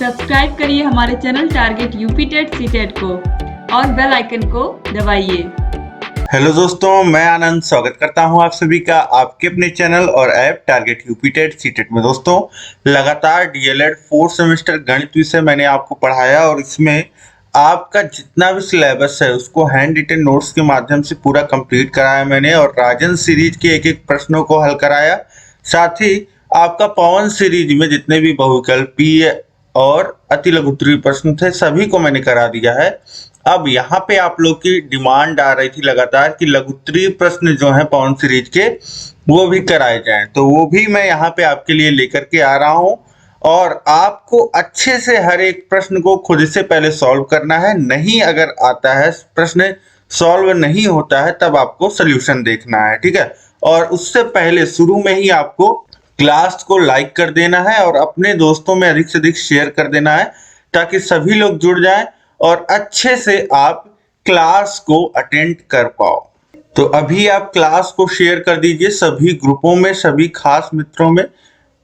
Subscribe करिए हमारे channel target UP TET CTET को और बेल आइकन को दबाइए। हेलो दोस्तों, मैं आनंद स्वागत करता हूं आप सभी का आपके अपने चैनल और app target UP TET CTET में। दोस्तों, लगातार डीएलएड 4th सेमेस्टर गणित विषय मैंने आपको पढ़ाया और इसमें आपका जितना भी सिलेबस है उसको हैंड रिटन नोट्स के माध्यम से पूरा कंप्लीट कराया मैंने और राजन सीरीज के एक एक प्रश्नों को हल कराया। साथ ही आपका पवन सीरीज में जितने भी बहुविकल्पीय और अति लघुत्तरीय प्रश्न थे सभी को मैंने करा दिया है। अब यहाँ पे आप लोग की डिमांड आ रही थी लगातार कि लघुत्तरीय प्रश्न जो है पवन सीरीज के वो भी कराए जाएं, तो वो भी मैं यहाँ पे आपके लिए लेकर के आ रहा हूँ और आपको अच्छे से हर एक प्रश्न को खुद से पहले सॉल्व करना है। नहीं अगर आता है प्रश्न सॉल्व नहीं होता है तब आपको सोल्यूशन देखना है, ठीक है। और उससे पहले शुरू में ही आपको क्लास को लाइक कर देना है और अपने दोस्तों में अधिक से अधिक शेयर कर देना है ताकि सभी लोग जुड़ जाएं और अच्छे से आप क्लास को अटेंड कर पाओ। तो अभी आप क्लास को शेयर कर दीजिए सभी ग्रुपों में, सभी खास मित्रों में,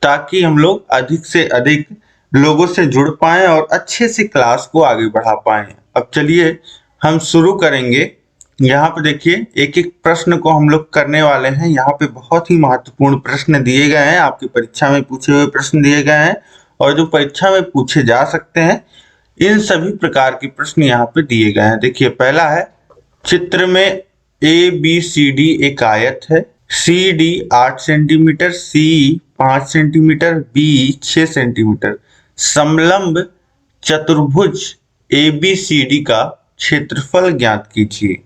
ताकि हम लोग अधिक से अधिक लोगों से जुड़ पाएं और अच्छे से क्लास को आगे बढ़ा पाएं। अब चलिए हम शुरू करेंगे। यहाँ पे देखिए एक एक प्रश्न को हम लोग करने वाले हैं। यहाँ पे बहुत ही महत्वपूर्ण प्रश्न दिए गए हैं, आपकी परीक्षा में पूछे हुए प्रश्न दिए गए हैं और जो परीक्षा में पूछे जा सकते हैं इन सभी प्रकार के प्रश्न यहाँ पे दिए गए हैं। देखिए पहला है, चित्र में ABCD एक आयत है, CD 8 centimetre, C 5 centimetre, B 6 centimetre. समलंब चतुर्भुज ABCD का क्षेत्रफल ज्ञात कीजिए।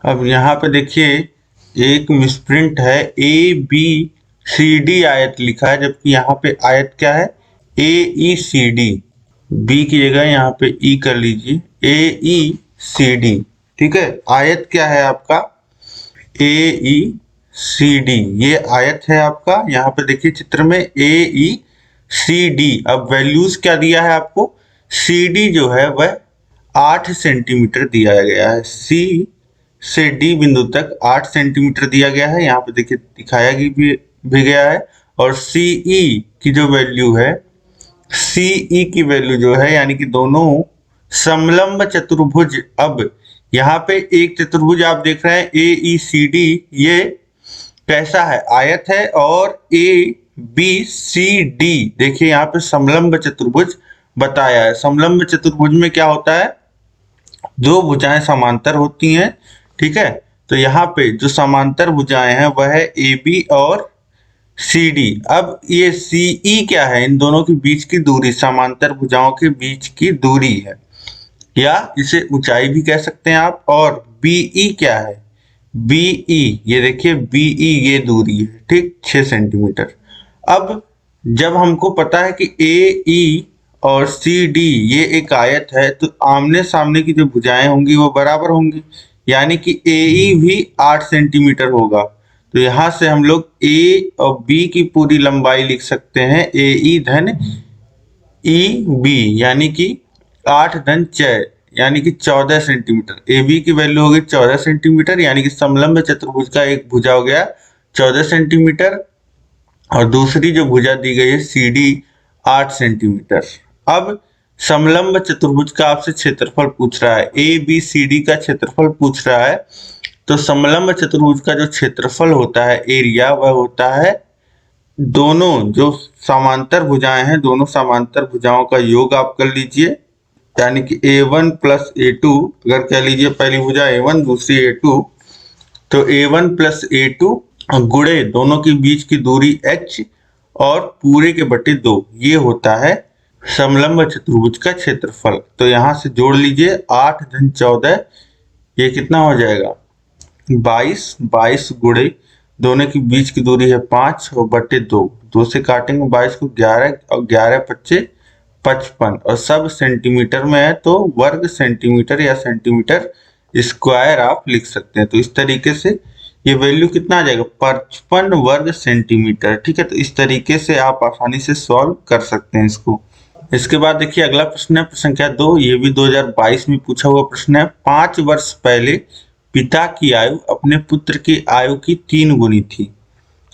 अब यहाँ पे देखिए एक मिसप्रिंट है, ABCD आयत लिखा है जबकि यहाँ पे आयत क्या है, AECD। बी की जगह यहाँ पे ई कर लीजिए, AECD, ठीक है। आयत क्या है आपका, AECD, ये आयत है आपका। यहाँ पे देखिए चित्र में AECD। अब वैल्यूज क्या दिया है आपको, CD जो है वह 8 सेंटीमीटर दिया गया है, C से D बिंदु तक 8 सेंटीमीटर दिया गया है। यहाँ पे देखिए दिखाया भी गया है। और CE की जो वैल्यू है, CE की वैल्यू जो है यानी कि दोनों समलंब चतुर्भुज। अब यहाँ पे एक चतुर्भुज आप देख रहे हैं AECD, ये कैसा है, आयत है। और ABCD देखिए यहाँ पे समलंब चतुर्भुज बताया है। समलंब चतुर्भुज में क्या होता है, दो भुजाएं समांतर होती हैं, ठीक है। तो यहाँ पे जो समांतर भुजाएं हैं वह है AB और CD। अब ये CE क्या है, इन दोनों के बीच की दूरी, समांतर भुजाओं के बीच की दूरी है या इसे ऊंचाई भी कह सकते हैं आप। और BE क्या है, BE, ये देखिए BE ये दूरी है, ठीक, 6 सेंटीमीटर। अब जब हमको पता है कि AE और CD ये एक आयत है तो आमने सामने की जो भुजाएं होंगी वो बराबर होंगी, यानी कि AE भी 8 सेंटीमीटर होगा। तो यहाँ से हम लोग A और B की पूरी लंबाई लिख सकते हैं, AE धन EB, यानी कि 8 धन 6 यानी कि 14 सेंटीमीटर। AB की वैल्यू होगी 14 सेंटीमीटर, यानी कि समलंब चतुर्भुज का एक भुजा हो गया 14 सेंटीमीटर और दूसरी जो भुजा दी गई है CD 8 सेंटीमीटर। अब समलंब चतुर्भुज का आपसे क्षेत्रफल पूछ रहा है, ABCD का क्षेत्रफल पूछ रहा है। तो समलंब चतुर्भुज का जो क्षेत्रफल होता है, एरिया, वह होता है दोनों जो समांतर भुजाएं हैं, दोनों समांतर भुजाओं का योग आप कर लीजिए, यानी कि A1 प्लस A2। अगर कह लीजिए पहली भुजा A1 दूसरी A2, तो A1 प्लस A2 गुणे दोनों के बीच की दूरी H और पूरे के बटे 2, ये होता है समलंब चतुर्भुज का क्षेत्रफल। तो यहाँ से जोड़ लीजिए 8 धन 14, ये कितना हो जाएगा 22 गुणे दोनों के बीच की दूरी है 5 और बटे 2 से काटेंगे 22 को 11 और 11 25 55 और सब सेंटीमीटर में है तो वर्ग सेंटीमीटर या सेंटीमीटर स्क्वायर आप लिख सकते हैं। तो इस तरीके से ये वैल्यू कितना आ जाएगा, 55 वर्ग सेंटीमीटर, ठीक है। तो इस तरीके से आप आसानी से सॉल्व कर सकते हैं इसको। इसके बाद देखिए अगला प्रश्न है, प्रश्न संख्या 2, ये भी 2022 में पूछा हुआ प्रश्न है। 5 वर्ष पहले पिता की आयु अपने पुत्र की आयु की 3 गुनी थी।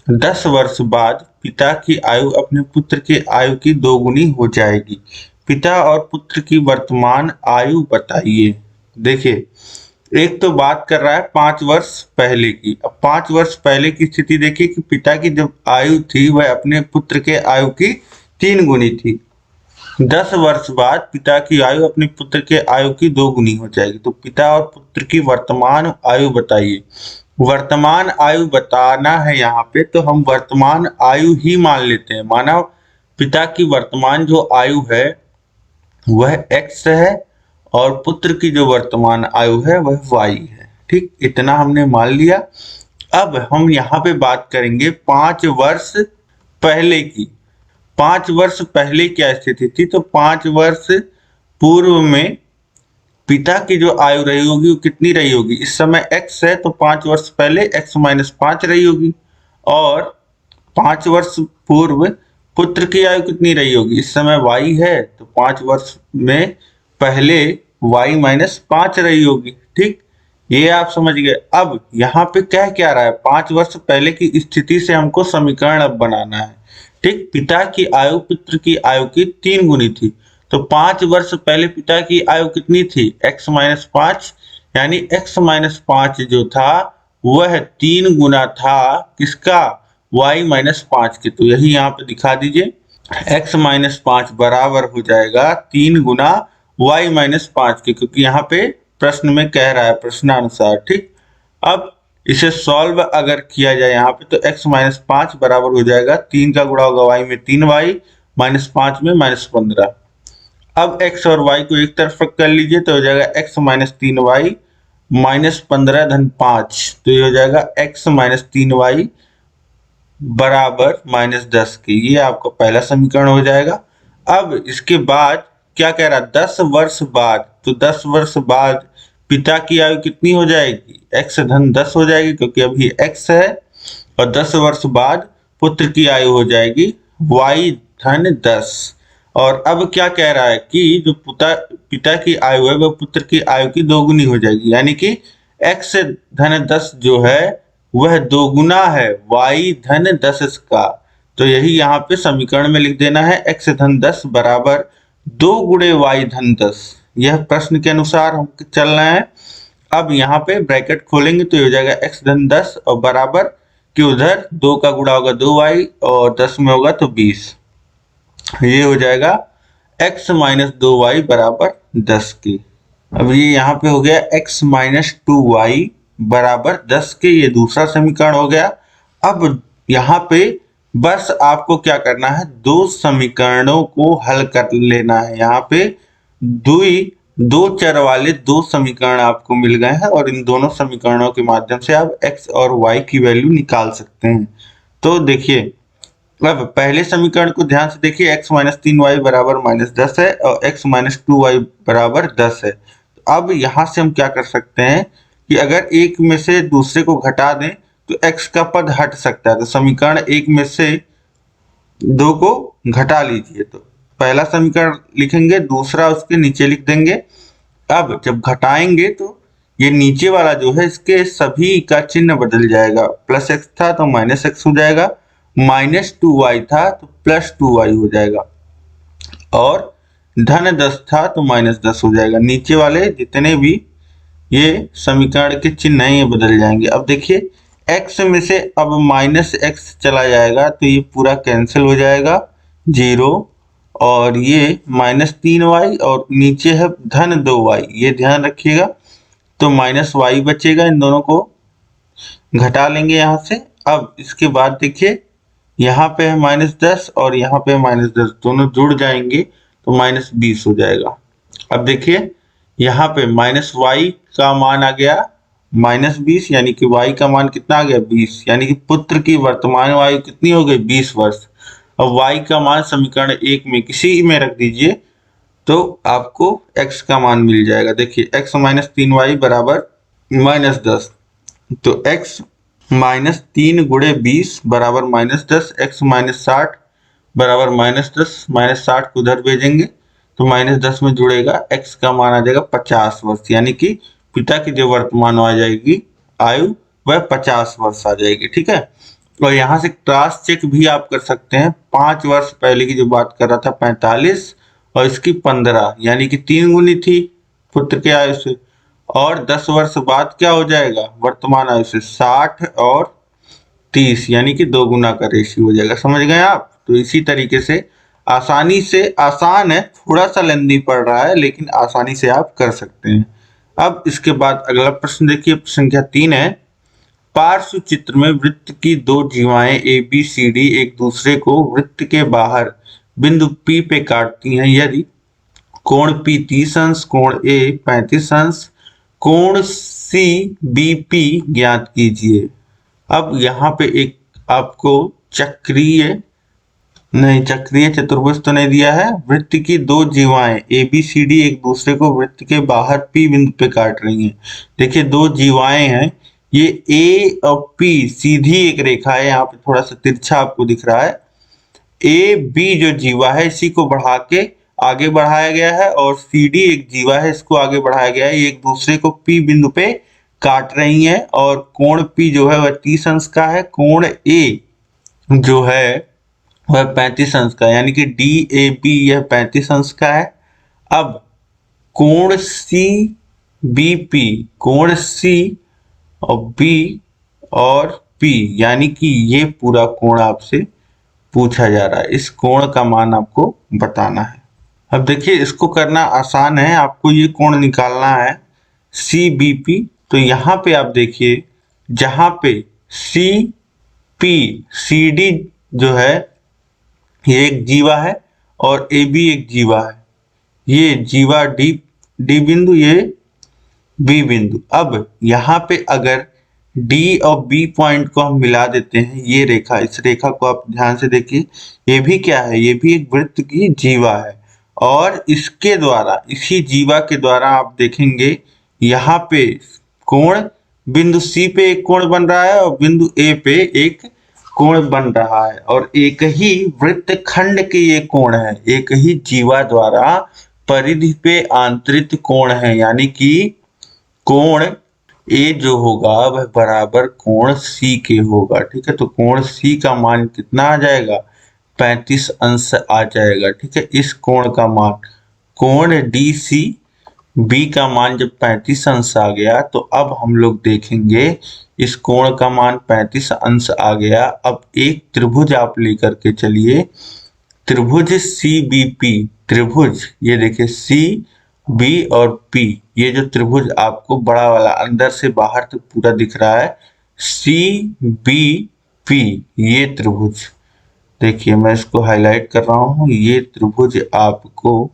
10 वर्ष बाद पिता की आयु अपने पुत्र की आयु की 2 गुनी हो जाएगी। पिता और पुत्र की वर्तमान आयु बताइए। देखिए, एक तो बात कर रहा है 5 वर्ष पहले की। अब 5 वर्ष पहले की स्थिति देखिए कि पिता की जो आयु थी वह अपने पुत्र के आयु की 3 गुनी थी। 10 वर्ष बाद पिता की आयु अपने पुत्र के आयु की 2 गुनी हो जाएगी। तो पिता और पुत्र की वर्तमान आयु बताइए। वर्तमान आयु बताना है यहाँ पे, तो हम वर्तमान आयु ही मान लेते हैं। माना पिता की वर्तमान जो आयु है वह x है और पुत्र की जो वर्तमान आयु है वह y है। ठीक, इतना हमने मान लिया। अब हम यहाँ पे बात करेंगे 5 वर्ष पहले की। 5 वर्ष पहले क्या स्थिति थी? तो 5 वर्ष पूर्व में पिता की जो आयु रही होगी वो कितनी रही होगी? इस समय x है तो 5 वर्ष पहले x - 5 रही होगी। और 5 वर्ष पूर्व पुत्र की आयु कितनी रही होगी? इस समय y है तो 5 वर्ष में पहले y - 5 रही होगी। ठीक, ये आप समझ गए। अब यहाँ पे क्या रहा है? 5 वर्ष पहले की स्थिति से हमको समीकरण अब बनाना है। ठीक, पिता की आयु पुत्र की आयु की 3 गुनी थी। तो 5 वर्ष पहले पिता की आयु कितनी थी? x - 5, यानी x - 5 जो था वह 3 गुना था किसका? y - 5 के। तो यही यहाँ पे दिखा दीजिए, x - 5 बराबर हो जाएगा 3 गुना y - 5 के, क्योंकि यहाँ पे प्रश्न में कह रहा है प्रश्नानुसार। ठीक, अब इसे सॉल्व अगर किया जाए यहाँ पे तो x - 5 बराबर हो जाएगा 3 का गुणा होगा y में 3y - 5 में -15। अब x और y को एक तरफ कर लीजिए तो हो जाएगा x - 3y -15 धन 5। तो ये हो जाएगा x - 3y बराबर -10 के। ये आपका पहला समीकरण हो जाएगा। अब इसके बाद क्या कह रहा है? 10 वर्ष बाद। तो 10 वर्ष बाद पिता की आयु कितनी हो जाएगी? x धन 10 हो जाएगी, क्योंकि अभी x है। और 10 वर्ष बाद पुत्र की आयु हो जाएगी y धन 10। और अब क्या कह रहा है कि जो पिता की आयु है वह पुत्र की आयु की 2 गुनी हो जाएगी, यानी कि x धन 10 जो है वह 2 गुना है y धन 10 का। तो यही यहाँ पे समीकरण में लिख देना है, x धन 10 बराबर 2 गुणे y धन 10। यह प्रश्न के अनुसार हम चल रहे हैं। अब यहाँ पे ब्रैकेट खोलेंगे तो ये हो जाएगा x धन 10 और बराबर कि उधर 2 का गुणा होगा 2y और 10 में होगा तो 20। ये हो जाएगा x - 2y बराबर 10 के। अब ये यहाँ पे हो गया x - 2y बराबर 10 के। ये दूसरा समीकरण हो गया। अब यहाँ पे बस आपको क्या करना है? 2 समीकरणों को हल कर लेना है। यहाँ पे 2 चर वाले 2 समीकरण आपको मिल गए हैं और इन दोनों समीकरणों के माध्यम से आप x और y की वैल्यू निकाल सकते हैं। तो देखिए, अब पहले समीकरण को ध्यान से देखिए, x - 3y बराबर -10 है और x - 2y बराबर 10 है। अब यहाँ से हम क्या कर सकते हैं कि अगर एक में से दूसरे को घटा दें तो x का पद हट सकता है। तो समीकरण 1 में से 2 को घटा लीजिए। तो पहला समीकरण लिखेंगे, दूसरा उसके नीचे लिख देंगे। अब जब घटाएंगे तो ये नीचे वाला जो है इसके सभी का चिन्ह बदल जाएगा। +x था तो -x हो जाएगा, -2y था तो +2y हो जाएगा और धन 10 था तो -10 हो जाएगा। नीचे वाले जितने भी ये समीकरण के चिन्ह हैं ये बदल जाएंगे। अब देखिए, x में से अब -x चला जाएगा तो ये पूरा कैंसिल हो जाएगा 0 और ये -3y और नीचे है धन 2y, ये ध्यान रखिएगा। तो -y बचेगा, इन दोनों को घटा लेंगे यहाँ से। अब इसके बाद देखिए, यहाँ पे है -10 और यहाँ पे -10, दोनों जुड़ जाएंगे तो -20 हो जाएगा। अब देखिए, यहाँ पे -y का मान आ गया -20, यानी कि y का मान कितना आ गया? 20, यानी कि पुत्र की वर्तमान आयु कितनी हो गई? 20 वर्ष। अब y का मान समीकरण 1 में किसी में रख दीजिए तो आपको x का मान मिल जाएगा। देखिए, x - 3y बराबर -10, तो x - 3 गुणे 20 बराबर -10, x - 60 बराबर -10, -60 को उधर भेजेंगे तो -10 में जुड़ेगा, x का मान आ जाएगा 50 वर्ष, यानी कि पिता की जो वर्तमान आ जाएगी आयु वह 50 वर्ष आ जाएगी। ठीक है, और यहाँ से क्रॉस चेक भी आप कर सकते हैं। 5 वर्ष पहले की जो बात कर रहा था 45 और इसकी 15 यानी कि 3 गुनी थी पुत्र के आयु से। और 10 वर्ष बाद क्या हो जाएगा वर्तमान आयु से 60 और 30 यानी कि 2 गुना का रेशियो हो जाएगा। समझ गए आप? तो इसी तरीके से आसानी से, आसान है, थोड़ा सा लेंदी पड़ रहा है लेकिन आसानी से आप कर सकते हैं। अब इसके बाद अगला प्रश्न देखिए, संख्या 3 है। पार्श्व चित्र में वृत्त की दो जीवाएं ए बी सी डी एक दूसरे को वृत्त के बाहर बिंदु P पे काटती हैं यदि कोण P 30 अंश, कोण A 35 अंश, कोण C BP ज्ञात कीजिए। अब यहाँ पे एक आपको चक्रीय चतुर्भुज तो नहीं दिया है। वृत्त की दो जीवाएं ए बी सी डी एक दूसरे को वृत्त के बाहर P बिंदु पे काट रही हैं। देखिए दो जीवाएं हैं, ये ए और P सीधी एक रेखा है, यहाँ पे थोड़ा सा तिरछा आपको दिख रहा है। ए बी जो जीवा है इसी को बढ़ा के आगे बढ़ाया गया है और सी डी एक जीवा है, इसको आगे बढ़ाया गया है। ये एक दूसरे को P बिंदु पे काट रही हैं और कोण P जो है वह 30 अंश का है, कोण A जो है वह 35 अंश का, यानी कि DAB यह 35 अंश का है। अब कोण CBP, कोण C और B और P यानी कि ये पूरा कोण आपसे पूछा जा रहा है। इस कोण का मान आपको बताना है। अब देखिए इसको करना आसान है, आपको ये कोण निकालना है CBP। तो यहाँ पे आप देखिए जहाँ पे CD जो है ये एक जीवा है और AB एक जीवा है, ये जीवा D बिंदु, ये B बिंदु। अब यहाँ पे अगर D और B पॉइंट को हम मिला देते हैं, ये रेखा, इस रेखा को आप ध्यान से देखिए, ये भी क्या है, ये भी एक वृत्त की जीवा है और इसके द्वारा, इसी जीवा के द्वारा आप देखेंगे यहाँ पे कोण बिंदु C पे एक कोण बन रहा है और बिंदु A पे एक कोण बन रहा है और एक ही वृत्त खंड के ये कोण है, एक ही जीवा द्वारा परिधि पे आंतरित कोण है, यानी कि कोण A जो होगा वह बराबर कोण C के होगा। ठीक है, तो कोण C का मान कितना आ जाएगा, 35 अंश आ जाएगा। ठीक है, इस कोण का मान, कोण DCB का मान जब 35 अंश आ गया तो अब हम लोग देखेंगे इस कोण का मान 35 अंश आ गया। अब एक त्रिभुज आप लेकर के चलिए, त्रिभुज CBP, त्रिभुज ये देखिए CB और P, ये जो त्रिभुज आपको बड़ा वाला अंदर से बाहर तक पूरा दिख रहा है CBP, ये त्रिभुज देखिए मैं इसको हाईलाइट कर रहा हूँ, ये त्रिभुज आपको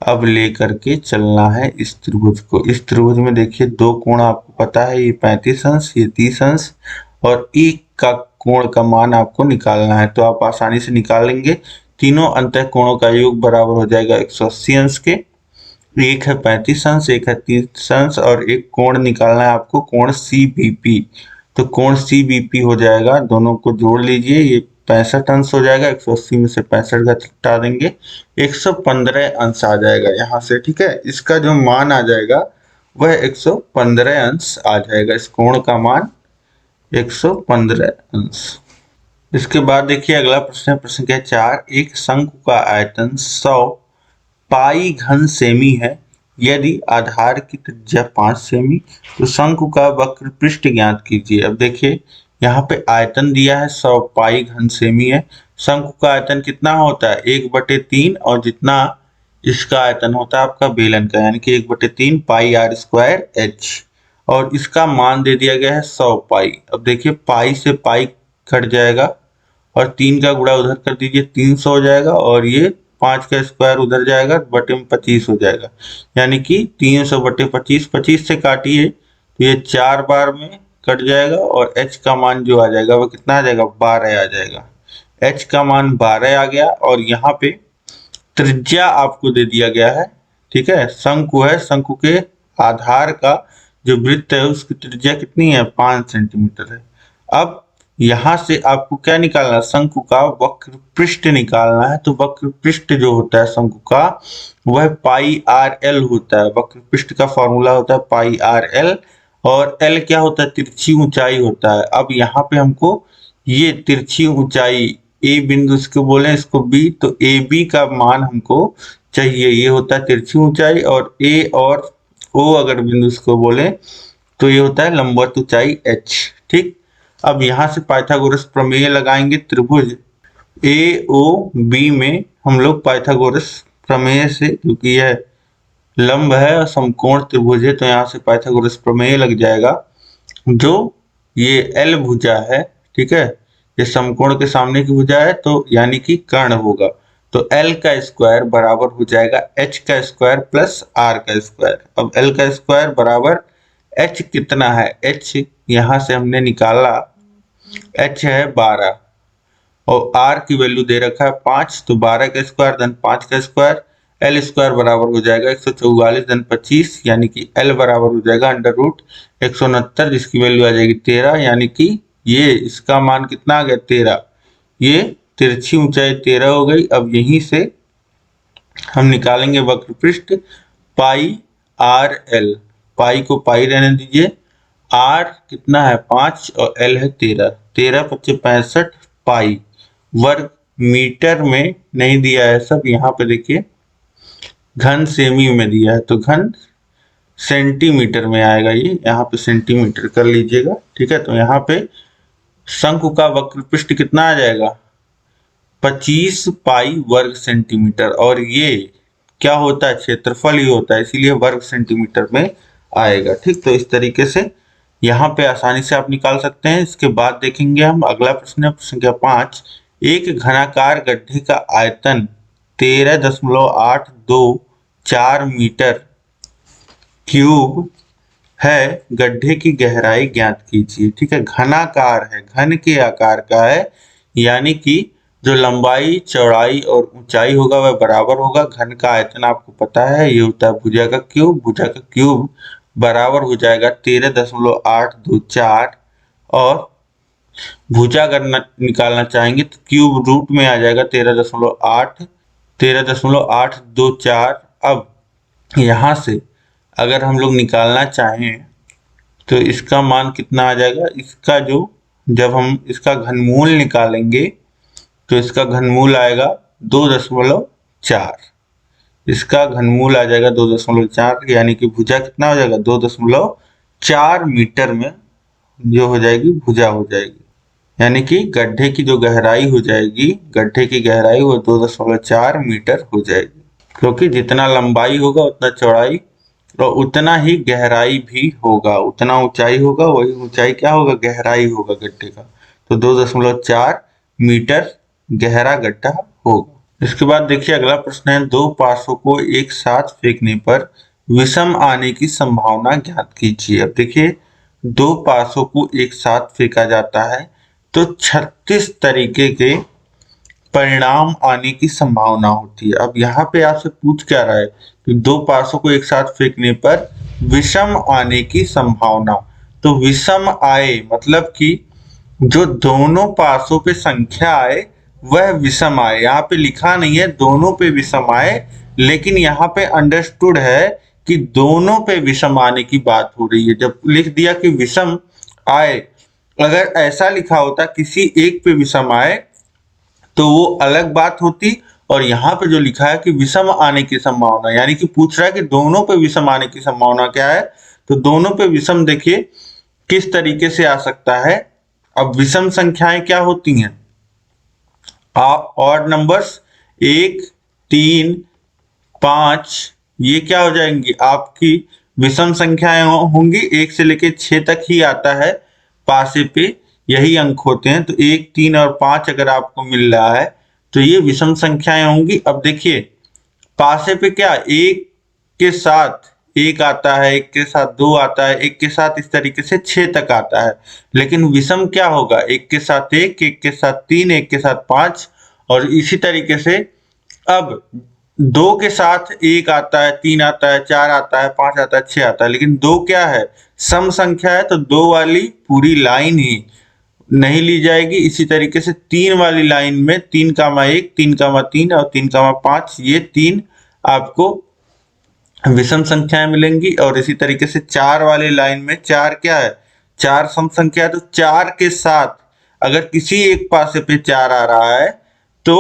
अब ले करके चलना है इस त्रिभुज को। इस त्रिभुज में देखिए दो कोण आपको पता है, ये 35 अंश, ये 30 अंश और एक का कोण का मान आपको निकालना है। तो आप आसानी से निकाल लेंगे, तीनों अंतः कोणों का योग बराबर हो जाएगा 180 अंश के। एक है 35 अंश, एक है 30 अंश और एक कोण निकालना है आपको, कोण CBP। तो कोण CBP हो जाएगा, दोनों को जोड़ लीजिए, ये 65 अंश हो जाएगा, 180 में से 65 का हटा देंगे, 115 अंश आ जाएगा यहाँ से। ठीक है, इसका जो मान आ जाएगा वह 115 अंश आ जाएगा, इस कोण का मान 115 अंश। इसके बाद देखिए अगला प्रश्न है, प्रश्न क्या 4। एक शंकु का आयतन 100 पाई घन सेमी है, यदि आधार की त्रिज्या 5 सेमी तो शंकु का वक्र पृष्ठ ज्ञात कीजिए। अब देखिए यहाँ पे आयतन दिया है 100 पाई घन सेमी है, शंकु का आयतन कितना होता है 1/3 और जितना इसका आयतन होता है आपका बेलन का, यानी कि 1/3 पाई r स्क्वायर h, और इसका मान दे दिया गया है 100 पाई। अब देखिए पाई से पाई कट जाएगा और 3 का गुणा उधर कर दीजिए, 300 हो जाएगा और ये 5 का स्क्वायर उधर जाएगा, बटे में 25 हो जाएगा, यानी कि 300 बटे 25, 25 से काटिए तो ये 4 बार में कट जाएगा और h का मान जो आ जाएगा वो कितना आ जाएगा, 12 आ जाएगा। h का मान 12 आ गया और यहाँ पे त्रिज्या आपको दे दिया गया है। ठीक है, शंकु है, शंकु के आधार का जो वृत्त है उसकी त्रिज्या कितनी है, 5 सेंटीमीटर है। अब यहाँ से आपको क्या निकालना है, शंकु का वक्र पृष्ठ निकालना है। तो वक्र पृष्ठ जो होता है शंकु का वह पाई RL होता है, वक्र पृष्ठ का फॉर्मूला होता है पाई RL और L क्या होता है, तिरछी ऊंचाई होता है। अब यहाँ पे हमको ये तिरछी ऊंचाई ए बिंदु इसको बोले, इसको बी, तो ए बी का मान हमको चाहिए। ये होता है तिरछी ऊंचाई, और ए और ओ अगर बिंदु इसको बोले तो ये होता है लंबवत ऊंचाई एच। ठीक, अब यहां से पाइथागोरस प्रमेय लगाएंगे। त्रिभुज ए ओ बी में हम लोग पाइथागोरस प्रमेय से, क्योंकि यह लंब है और समकोण त्रिभुज है, तो यहाँ से पाइथागोरस प्रमेय लग जाएगा। जो ये एल भुजा है, ठीक है, ये समकोण के सामने की भुजा है, तो यानी कि कर्ण होगा। तो एल का स्क्वायर बराबर हो जाएगा एच का स्क्वायर प्लस आर का स्क्वायर। अब एल का स्क्वायर बराबर एच कितना है, एच यहां से हमने निकाला, एच है 12 और आर की वैल्यू दे रखा है 5, तो 12 का स्क्वायर धन 5 का स्क्वायर, एल स्क्वायर बराबर हो जाएगा 144 धन 25, यानी कि एल बराबर हो जाएगा अंडर रूट 169, जिसकी वैल्यू आ जाएगी 13, यानी कि ये इसका मान कितना आ गया 13। ये तिरछी ऊंचाई 13 हो गई। अब यहीं से हम निकालेंगे वक्र पृष्ठ पाई आर एल। पाई को पाई रहने दीजिए, आर कितना है 5 और एल है 13, 13 × 5 = 65 पाई। वर्ग मीटर में नहीं दिया है सब, यहाँ पे देखिए घन सेमी में दिया है, तो घन सेंटीमीटर में आएगा। ये यहाँ पे सेंटीमीटर कर लीजिएगा, ठीक है। तो यहाँ पे शंकु का वक्र पृष्ठ कितना आ जाएगा 25 पाई वर्ग सेंटीमीटर, और ये क्या होता है क्षेत्रफल ही होता है, इसीलिए वर्ग सेंटीमीटर में आएगा। ठीक, तो इस तरीके से यहाँ पे आसानी से आप निकाल सकते हैं। इसके बाद देखेंगे हम अगला प्रश्न है, प्रश्न संख्या 5। एक घनाकार गड्ढे का आयतन 13.824 मीटर क्यूब है, गड्ढे की गहराई ज्ञात कीजिए। ठीक है, घनाकार है, घन के आकार का है, यानी कि जो लंबाई चौड़ाई और ऊंचाई होगा वह बराबर होगा। घन का आयतन आपको पता है, ये होता है भुजा का क्यूब। भुजा का क्यूब बराबर हो जाएगा 13.824, और भुजा अगर निकालना चाहेंगे तो क्यूब रूट में आ जाएगा 13.824। अब यहाँ से अगर हम लोग निकालना चाहें तो इसका मान कितना आ जाएगा, इसका जो जब हम इसका घनमूल निकालेंगे तो इसका घनमूल आएगा 2.4, इसका घनमूल आ जाएगा 2.4, यानी कि भुजा कितना हो जाएगा 2.4 मीटर में जो हो जाएगी भुजा हो जाएगी, यानी कि गड्ढे की जो गहराई हो जाएगी, गड्ढे की गहराई वो 2.4 मीटर हो जाएगी, क्योंकि जितना लंबाई होगा उतना चौड़ाई और उतना ही गहराई भी होगा। उतना ऊंचाई होगा वही ऊंचाई क्या होगा, गहराई होगा गड्ढे का। तो 2.4 मीटर गहरा गड्ढा होगा। इसके बाद देखिए अगला प्रश्न है, दो पासों को एक साथ फेंकने पर विषम आने की संभावना ज्ञात कीजिए। अब देखिए दो पासों को एक साथ फेंका जाता है तो 36 तरीके के परिणाम आने की संभावना होती है। अब यहाँ पे आपसे पूछ क्या रहा है कि दो पासों को एक साथ फेंकने पर विषम आने की संभावना। तो विषम आए मतलब कि जो दोनों पासों पे संख्या आए वह विषम आए। यहाँ पे लिखा नहीं है दोनों पे विषम आए, लेकिन यहाँ पे अंडरस्टूड है कि दोनों पे विषम आने की बात हो रही है। जब लिख दिया कि विषम आए, अगर ऐसा लिखा होता किसी एक पे विषम आए तो वो अलग बात होती, और यहाँ पे जो लिखा है कि विषम आने की संभावना, यानी कि पूछ रहा है कि दोनों पे विषम आने की संभावना क्या है। तो दोनों पे विषम देखिए किस तरीके से आ सकता है। अब विषम संख्याएं क्या होती हैं, ऑड नंबर्स 1, 3, 5, ये क्या हो जाएंगी आपकी विषम संख्याएं होंगी। 1 से लेके 6 तक ही आता है, पासे पे यही अंक होते हैं। तो 1, 3 और 5 अगर आपको मिल रहा है तो ये विषम संख्याएं होंगी। अब देखिए पासे पे क्या, 1 के साथ 1 आता है, 1 के साथ 2 आता है, 1 के साथ इस तरीके से 6 तक आता है। लेकिन विषम क्या होगा, 1 के साथ 1, 1 के साथ 3, 1 के साथ 5, और इसी तरीके से अब 2 के साथ 1 आता है, 3 आता है, 4 आता है, 5 आता है, 6 आता है। लेकिन 2 क्या है, सम संख्या है, तो 2 वाली पूरी लाइन ही नहीं ली जाएगी। इसी तरीके से 3 वाली लाइन में 3,1, 3,3 और 3,5, ये 3 आपको विषम संख्याएं मिलेंगी। और इसी तरीके से 4 वाली लाइन में 4 क्या है, 4 सम संख्या है, तो 4 के साथ अगर किसी एक पासे पे 4 आ रहा है तो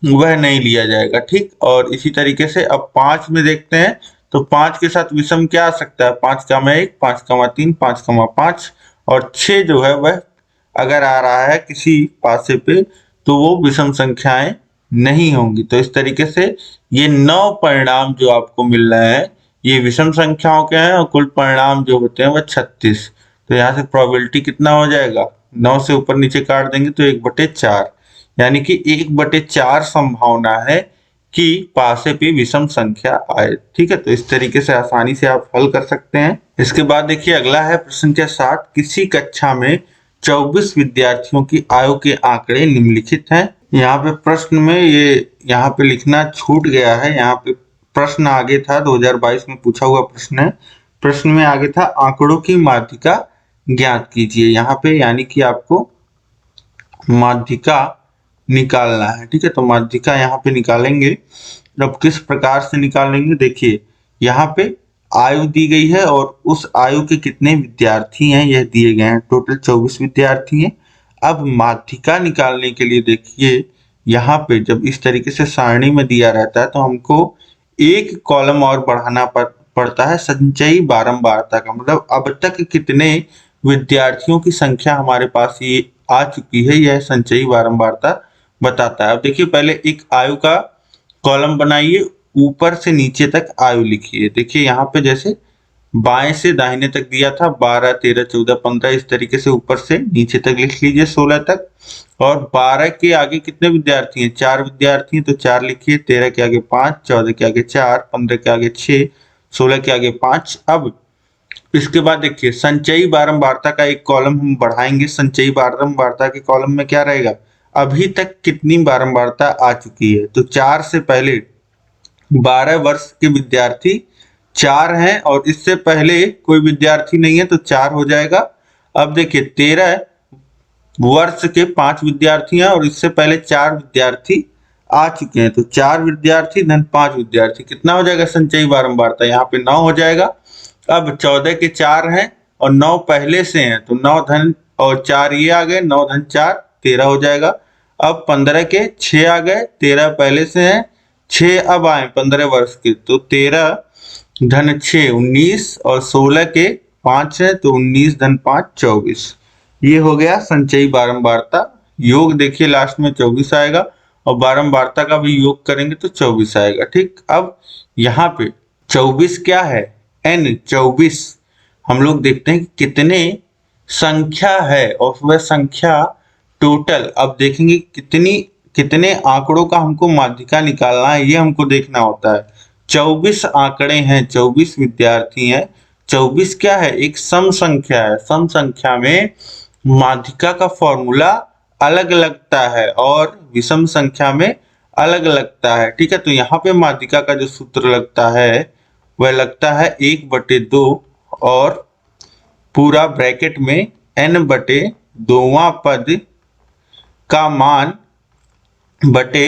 वह नहीं लिया जाएगा, ठीक। और इसी तरीके से अब 5 में देखते हैं, तो 5 के साथ विषम क्या आ सकता है, 5 का 1, 5 का 3, 5 का 5 और 6 जो है वह अगर आ रहा है किसी पासे पे तो वो विषम संख्याएं नहीं होंगी। तो इस तरीके से ये 9 परिणाम जो आपको मिल रहे हैं ये विषम संख्याओं के हैं और कुल परिणाम जो होते हैं वह 36। तो यहाँ से प्रोबेबिलिटी कितना हो जाएगा, 9 से ऊपर नीचे काट देंगे तो 1/4, यानी कि 1/4 संभावना है कि पासे पे विषम संख्या आए, ठीक है। तो इस तरीके से आसानी से आप हल कर सकते हैं। इसके बाद देखिए अगला है प्रश्न संख्या 7। किसी कक्षा में 24 विद्यार्थियों की आयु के आंकड़े निम्नलिखित हैं। यहाँ पे प्रश्न में ये यहाँ पे लिखना छूट गया है, यहाँ पे प्रश्न आगे था 2022 में पूछा हुआ प्रश्न है। प्रश्न में आगे था आंकड़ों की माध्यिका ज्ञात कीजिए, यहाँ पे यानी कि आपको माध्यिका निकालना है, ठीक है। तो माध्यिका यहाँ पे निकालेंगे। अब किस प्रकार से निकालेंगे, देखिए यहाँ पे आयु दी गई है और उस आयु के कितने विद्यार्थी हैं यह दिए गए हैं, टोटल 24 विद्यार्थी हैं। अब माध्यिका निकालने के लिए देखिए यहाँ पे जब इस तरीके से सारणी में दिया रहता है तो हमको एक कॉलम और बढ़ाना पड़ता है संचयी बारंबारता का, मतलब अब तक कितने विद्यार्थियों की संख्या हमारे पास ये आ चुकी है, यह संचयी बारंबारता बताता है। अब देखिए पहले एक आयु का कॉलम बनाइए, ऊपर से नीचे तक आयु लिखिए। देखिए यहाँ पे जैसे बाएं से दाहिने तक दिया था 12, 13, 14, 15, इस तरीके से ऊपर से नीचे तक लिख लीजिए 16 तक। और 12 के आगे कितने विद्यार्थी हैं, 4 विद्यार्थी हैं तो 4 लिखिए, 13 के आगे 5, 14 के आगे 4, 15 के आगे 6, 16 के आगे 5। अब इसके बाद देखिए संचयी बारंबारता का एक कॉलम हम बढ़ाएंगे। संचयी बारंबारता के कॉलम में क्या रहेगा, अभी तक कितनी बारंबारता आ चुकी है, तो 4 से पहले 12 वर्ष के विद्यार्थी 4 हैं और इससे पहले कोई विद्यार्थी नहीं है तो 4 हो जाएगा। अब देखिए 13 वर्ष के 5 विद्यार्थी हैं और इससे पहले 4 विद्यार्थी आ चुके हैं, तो 4 विद्यार्थी धन 5 विद्यार्थी कितना हो जाएगा संचयी बारंबारता, यहाँ पे 9 हो जाएगा। अब 14 के 4 हैं और 9 पहले से हैं तो 9 धन और 4 ये आ गए, 9 धन 4 13 हो जाएगा। अब 15 के 6 आ गए, 13 पहले से हैं, 6 अब आए 15 वर्ष के तो 13 धन 6 19 और 16 के 5 है तो 19 धन 5 24। ये हो गया संचयी बारंबारता। योग देखिए लास्ट में 24 आएगा और बारंबारता का भी योग करेंगे तो 24 आएगा, ठीक। अब यहाँ पे 24 क्या है, n 24 हम लोग देखते हैं कि कितने संख्या है और वह संख्या टोटल अब देखेंगे कितने आंकड़ों का हमको माध्यिका निकालना है, ये हमको देखना होता है। 24 आंकड़े हैं, 24 विद्यार्थी हैं। 24 क्या है, एक सम संख्या है। सम संख्या में माध्यिका का फॉर्मूला अलग लगता है और विषम संख्या में अलग लगता है, ठीक है। तो यहाँ पे माध्यिका का जो सूत्र लगता है वह लगता है 1/2 और पूरा ब्रैकेट में n/2वां पद का मान बटे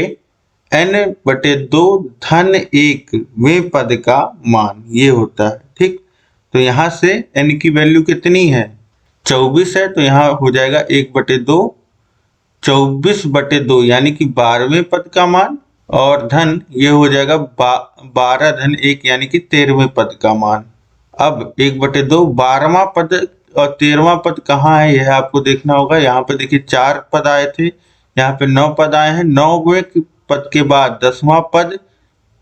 n/2 धन 1वें पद का मान, ये होता है, ठीक। तो यहाँ से n की वैल्यू कितनी है, 24 है तो यहाँ हो जाएगा 1/2, 24/2 यानी कि 12वें पद का मान और धन ये हो जाएगा 12 धन 1 यानी कि 13वें पद का मान। अब 1/2 12वां पद और 13वां पद कहाँ है यह आपको देखना होगा। यहाँ पे देखिए 4 पद आए थे, यहाँ पे 9 पद आए हैं। 9वें पद के बाद 10वां पद,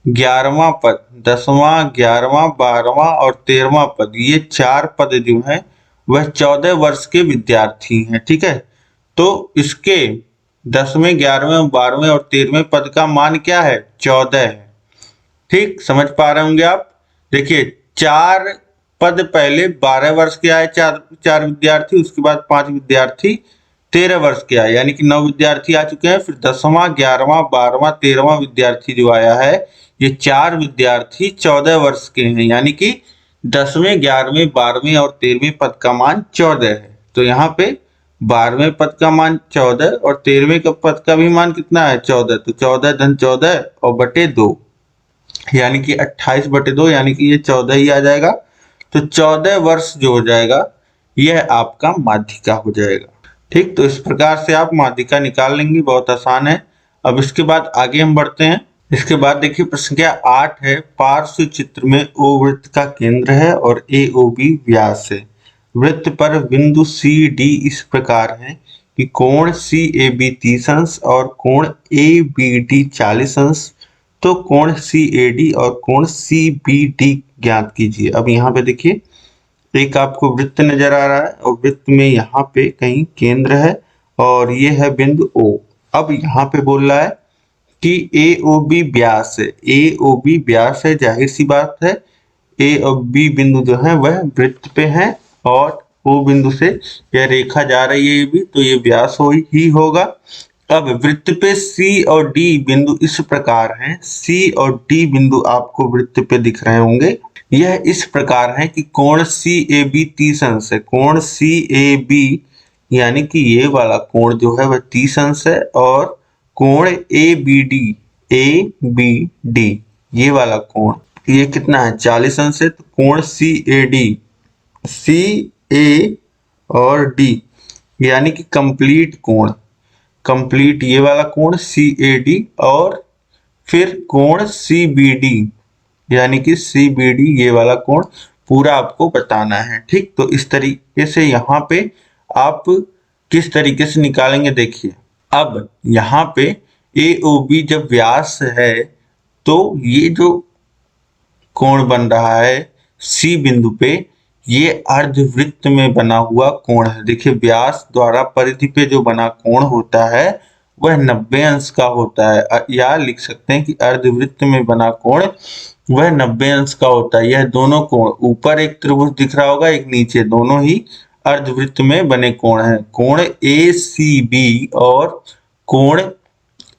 11वां पद, 10वां, 11वां, 12वां और 13वां पद, ये 4 पद जो हैं वह 14 वर्ष के विद्यार्थी हैं, ठीक है। तो इसके 10वें, 11वें, 12वें और 13वें पद का मान क्या है, 14 है, ठीक। समझ पा रहे होंगे आप। देखिए 4 पद पहले 12 वर्ष के आए, 4 विद्यार्थी, उसके बाद 5 विद्यार्थी 13 वर्ष के आए, यानी कि 9 विद्यार्थी आ चुके हैं। फिर 10वां, 11वां, 12वां, 13वां विद्यार्थी जो आया है ये 4 विद्यार्थी 14 वर्ष के हैं, यानी कि 10वें, 11वें, 12वें और 13वें पद का मान 14 है। तो यहाँ पे 12वें पद का मान 14 और 13वें पद का भी मान कितना है, 14, तो 14 धन 14 और बटे 2 यानी कि 28/2 यानी कि ये 14 ही आ जाएगा। तो 14 वर्ष जो हो जाएगा यह आपका माध्यिका हो जाएगा, ठीक, तो इस प्रकार से आप माध्यिका निकाल लेंगे, बहुत आसान है। अब इसके बाद आगे हम बढ़ते हैं। इसके बाद देखिए प्रश्न संख्या 8 है, पार्श्व चित्र में O वृत्त का केंद्र है और AOB व्यास है। वृत्त पर बिंदु CD इस प्रकार है कि कोण CAB 30 अंश और कोण ABD 40 अंश। तो कोण CAD और कोण CBD ज्ञात कीजिए। अब यहाँ पे देखिए एक आपको वृत्त नजर आ रहा है और वृत्त में यहाँ पे कहीं केंद्र है और ये है बिंदु O। अब यहाँ पे बोल रहा है कि AOB व्यास है। AOB व्यास है, जाहिर सी बात है A और B बिंदु जो है वह वृत्त पे है और O बिंदु से यह रेखा जा रही है, ये भी, तो ये व्यास ही होगा। अब वृत्त पे C और D बिंदु इस प्रकार हैं। C और D बिंदु आपको वृत्त पे दिख रहे होंगे। यह इस प्रकार है कि कोण CAB 30 अंश है। कोण CAB यानी कि ये वाला कोण जो है वह 30 अंश है और कोण ABD ये वाला कोण ये कितना है, 40 अंश है। तो कोण CA और D यानी कि कंप्लीट कोण, कंप्लीट ये वाला कोण CAD और फिर कोण CBD यानी कि CBD ये वाला कोण पूरा आपको बताना है। ठीक, तो इस तरीके से यहाँ पे आप किस तरीके से निकालेंगे देखिए। अब यहाँ पे AOB जब व्यास है तो ये जो कोण बन रहा है C बिंदु पे, ये अर्धवृत्त में बना हुआ कोण है। देखिए व्यास द्वारा परिधि पे जो बना कोण होता है वह 90 अंश का होता है, या लिख सकते हैं कि अर्धवृत्त में बना कोण वह 90 अंश का होता है। यह दोनों कोण, ऊपर एक त्रिभुज दिख रहा होगा, एक नीचे, दोनों ही अर्धवृत्त में बने कोण हैं। कोण ACB और कोण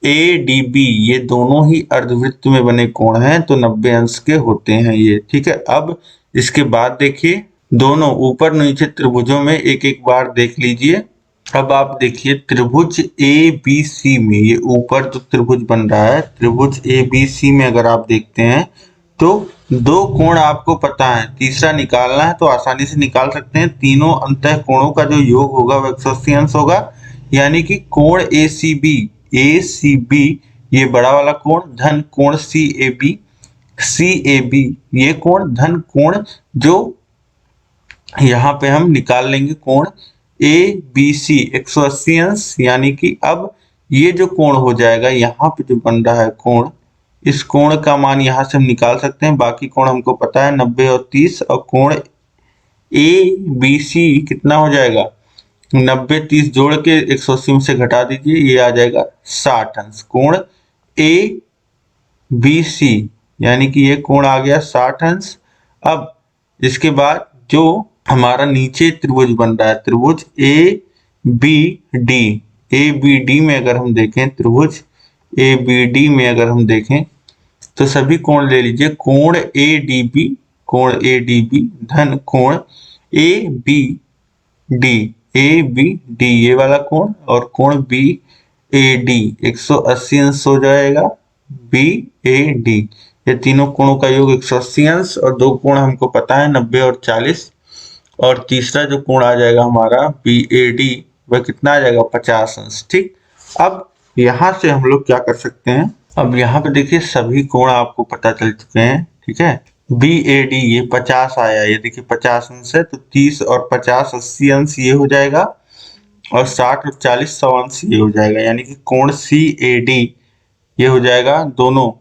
ADB ये दोनों ही अर्धवृत्त में बने कोण हैं, तो 90 अंश के होते हैं ये। ठीक है, अब इसके बाद देखिए दोनों ऊपर नीचे त्रिभुजों में एक एक बार देख लीजिए। अब आप देखिए त्रिभुज ABC में, ये ऊपर जो त्रिभुज बन रहा है त्रिभुज ABC में अगर आप देखते हैं तो दो कोण आपको पता है, तीसरा निकालना है तो आसानी से निकाल सकते हैं। तीनों अंतः कोणों का जो योग होगा वह 180 अंश होगा, यानी कि कोण ACB ये बड़ा वाला कोण धन कोण CAB ये कोण धन कोण जो यहाँ पे हम निकाल लेंगे कोण ABC 180 अंश, यानी कि अब ये जो कोण हो जाएगा यहाँ पे जो बन रहा है कोण, इस कोण का मान यहाँ से हम निकाल सकते हैं। बाकी कोण हमको पता है 90 और 30, और कोण ABC कितना हो जाएगा, 90 30 जोड़ के 180 से घटा दीजिए, ये आ जाएगा 60 अंश। कोण ABC यानी कि ये कोण आ गया 60 अंश। अब इसके बाद जो हमारा नीचे त्रिभुज बन रहा है त्रिभुज ABD में अगर हम देखें, त्रिभुज ABD में अगर हम देखें तो सभी कोण ले लीजिए। कोण ADB धन कोण ABD ये वाला कोण और कोण BAD 180 अंश हो जाएगा। BAD ये तीनों कोणों का योग 180 अंश, और दो कोण हमको पता है 90 और 40, और तीसरा जो कोण आ जाएगा हमारा BAD वह कितना आ जाएगा, 50 अंश। ठीक, अब यहाँ से हम लोग क्या कर सकते हैं, अब यहाँ पे देखिए सभी कोण आपको पता चल चुके हैं। ठीक है, BAD ये 50 आया, ये देखिए 50 अंश है, तो 30 और 50 80 अंश ये हो जाएगा, और 60 और 40 100 अंश ये हो जाएगा, यानी कि कोण CAD ये हो जाएगा। दोनों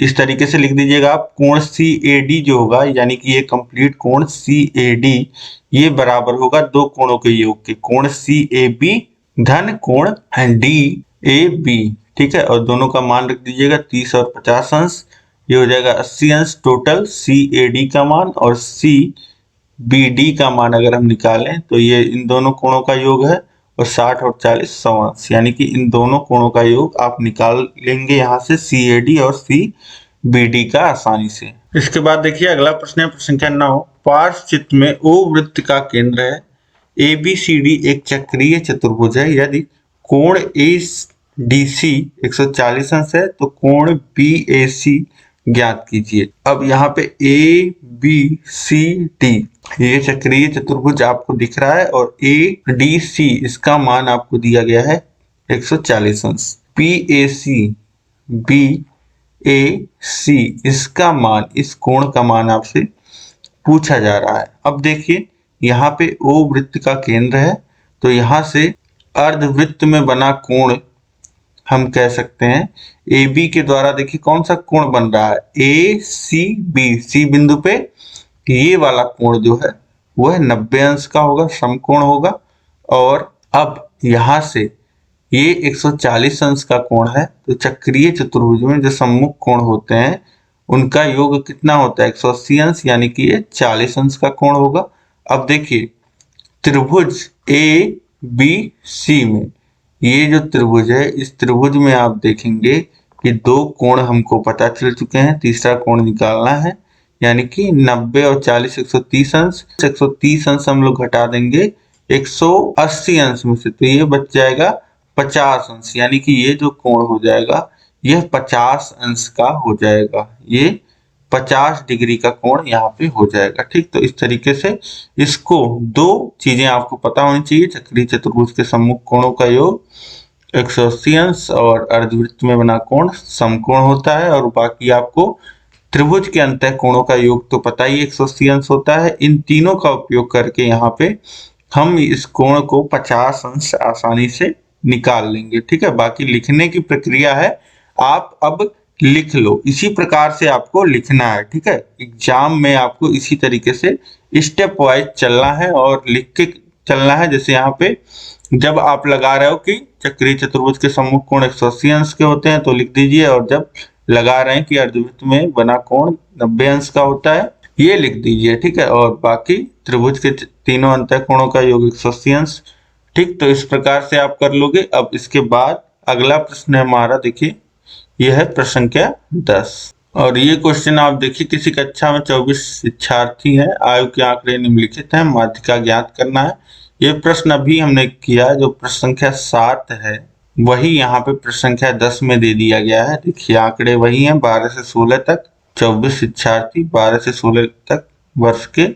इस तरीके से लिख दीजिएगा आप, कोण CAD जो होगा यानी कि ये कंप्लीट कोण CAD ये बराबर होगा दो कोणों के योग के, कोण CAB धन कोण DAB। ठीक है, और दोनों का मान रख दीजिएगा 30 और 50 अंश, ये हो जाएगा 80 अंश टोटल CAD का मान, और CBD का मान अगर हम निकालें तो ये इन दोनों कोणों का योग है, और 60 और 40 100 अंश, यानी कि इन दोनों कोणों का योग आप निकाल लेंगे यहाँ से CAD और CBD का आसानी से। इसके बाद देखिए अगला प्रश्न है प्रश्न संख्या 9, पार्श्व चित्र में O वृत्त का केंद्र है, ABCD एक चक्रीय चतुर्भुज है, यदि कोण ADC 140 अंश है तो कोण BAC ज्ञात कीजिए। अब यहाँ पे ABCD ये चक्रीय चतुर्भुज आपको दिख रहा है और ADC इसका मान आपको दिया गया है 140 अंश। PAC BAC इसका मान, इस कोण का मान आपसे पूछा जा रहा है। अब देखिए यहाँ पे O वृत्त का केंद्र है, तो यहाँ से अर्धवृत्त में बना कोण हम कह सकते हैं AB के द्वारा। देखिए कौन सा कोण बन रहा है, ACB, C बिंदु पे ये वाला कोण जो है वो है 90 अंश का होगा, समकोण होगा। और अब यहाँ से ये 140 अंश का कोण है, तो चक्रीय चतुर्भुज में जो सम्मुख कोण होते हैं उनका योग कितना होता है, 180 अंश, यानी कि ये 40 अंश का कोण होगा। अब देखिए त्रिभुज ABC में ये जो त्रिभुज है, इस त्रिभुज में आप देखेंगे कि दो कोण हमको पता चल चुके हैं, तीसरा कोण निकालना है, यानी कि 90 और 40 130 अंश। 130 अंश हम लोग घटा देंगे 180 अंश में से, तो ये बच जाएगा 50 अंश, यानी कि ये जो कोण हो जाएगा यह 50 अंश का हो जाएगा, ये 50 डिग्री का कोण यहाँ पे हो जाएगा। ठीक, तो इस तरीके से इसको दो चीजें आपको पता होनी चाहिए, चक्रीय चतुर्भुज के सम्मुख कोणों का योग 180 अंश और अर्धवृत्त में बना कोण समकोण होता है, और बाकी आपको त्रिभुज के अंतः कोणों का योग तो पता ही 180 अंश होता है। इन तीनों का उपयोग करके यहाँ पे हम इस कोण को 50 अंश आसानी से निकाल लेंगे। ठीक है, बाकी लिखने की प्रक्रिया है, आप अब लिख लो, इसी प्रकार से आपको लिखना है। ठीक है, एग्जाम में आपको इसी तरीके से स्टेप वाइज चलना है और लिख के चलना है। जैसे यहाँ पे जब आप लगा रहे हो कि चक्रीय चतुर्भुज के सम्मुख कोण 180 अंश के होते हैं तो लिख दीजिए, और जब लगा रहे हैं कि अर्धवृत्त में बना कोण 90 अंश का होता है ये लिख दीजिए। ठीक है, और बाकी त्रिभुज के तीनों अंतः कोणों का योग 180 अंश। ठीक, तो इस प्रकार से आप कर लोगे। अब इसके बाद अगला प्रश्न है हमारा, देखिए यह है प्रश्न संख्या 10, और ये क्वेश्चन आप देखिए किसी कक्षा में 24 शिक्षार्थी हैं, आयु के आंकड़े निम्नलिखित हैं, माध्यिका ज्ञात करना है। ये प्रश्न अभी हमने किया, जो प्रश्न संख्या 7 है वही यहाँ पे प्रश्न संख्या 10 में दे दिया गया है। देखिए आंकड़े वही हैं, 12 से 16 तक 24 शिक्षार्थी, 12 से 16 तक वर्ष के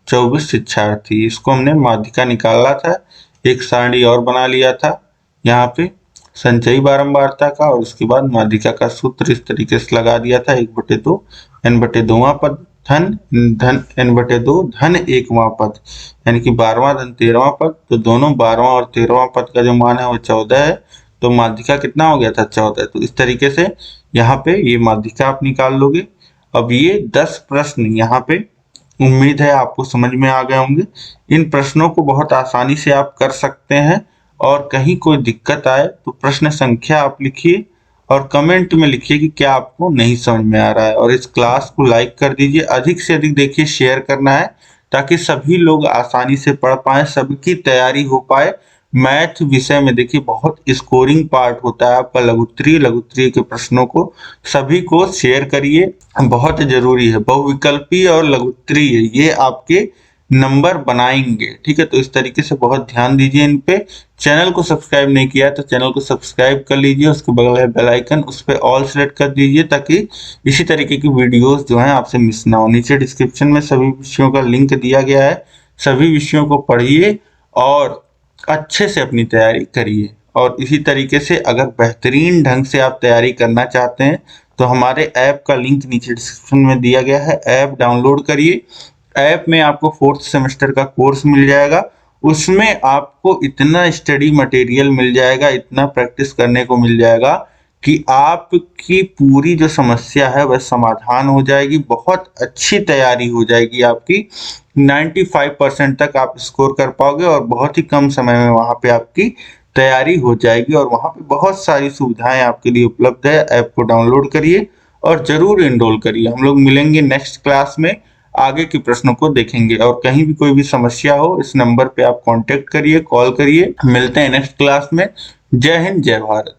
24 शिक्षार्थी, इसको हमने माध्यिका निकाला था, एक सारणी और बना लिया था यहाँ पे संचयी बारंबारता का, और उसके बाद माध्यिका का सूत्र इस तरीके से लगा दिया था, 1/2 n/2वां पद धन n/2 धन 1वां पद, यानी कि 12वां धन 13वां पद। तो दोनों 12वां और 13वां पद का जो मान है वो 14 है, तो माध्यिका कितना हो गया था, 14। तो इस तरीके से यहाँ पे ये माध्यिका आप निकाल लोगे। अब ये 10 प्रश्न यहाँ पे उम्मीद है आपको समझ में आ गए होंगे। इन प्रश्नों को बहुत आसानी से आप कर सकते हैं, और कहीं कोई दिक्कत आए तो प्रश्न संख्या आप लिखिए और कमेंट में लिखिए कि क्या आपको नहीं समझ में आ रहा है। और इस क्लास को लाइक कर दीजिए, अधिक से अधिक देखिए, शेयर करना है ताकि सभी लोग आसानी से पढ़ पाए, सबकी तैयारी हो पाए। मैथ विषय में देखिए बहुत स्कोरिंग पार्ट होता है आपका, लघुत्तरीय के प्रश्नों को सभी को शेयर करिए, बहुत जरूरी है। बहुविकल्पी और लघुत्तरीय ये आपके नंबर बनाएंगे। ठीक है, तो इस तरीके से बहुत ध्यान दीजिए इन पे। चैनल को सब्सक्राइब नहीं किया तो चैनल को सब्सक्राइब कर लीजिए, उसके बगल है बेल आइकन, उस पर ऑल सेलेक्ट कर दीजिए ताकि इसी तरीके की वीडियोस जो हैं आपसे मिस ना हो। नीचे डिस्क्रिप्शन में सभी विषयों का लिंक दिया गया है, सभी विषयों को पढ़िए और अच्छे से अपनी तैयारी करिए। और इसी तरीके से अगर बेहतरीन ढंग से आप तैयारी करना चाहते हैं तो हमारे ऐप का लिंक नीचे डिस्क्रिप्शन में दिया गया है, ऐप डाउनलोड करिए। ऐप में आपको 4th सेमेस्टर का कोर्स मिल जाएगा, उसमें आपको इतना स्टडी मटेरियल मिल जाएगा, इतना प्रैक्टिस करने को मिल जाएगा कि आपकी पूरी जो समस्या है वह समाधान हो जाएगी। बहुत अच्छी तैयारी हो जाएगी आपकी, 95% तक आप स्कोर कर पाओगे, और बहुत ही कम समय में वहां पे आपकी तैयारी हो जाएगी। और वहां पे बहुत सारी सुविधाएं आपके लिए उपलब्ध है। ऐप को डाउनलोड करिए और जरूर एनरोल करिए। हम लोग मिलेंगे नेक्स्ट क्लास में, आगे के प्रश्नों को देखेंगे। और कहीं भी कोई भी समस्या हो इस नंबर पे आप कांटेक्ट करिए, कॉल करिए। मिलते हैं नेक्स्ट क्लास में। जय हिंद, जय भारत।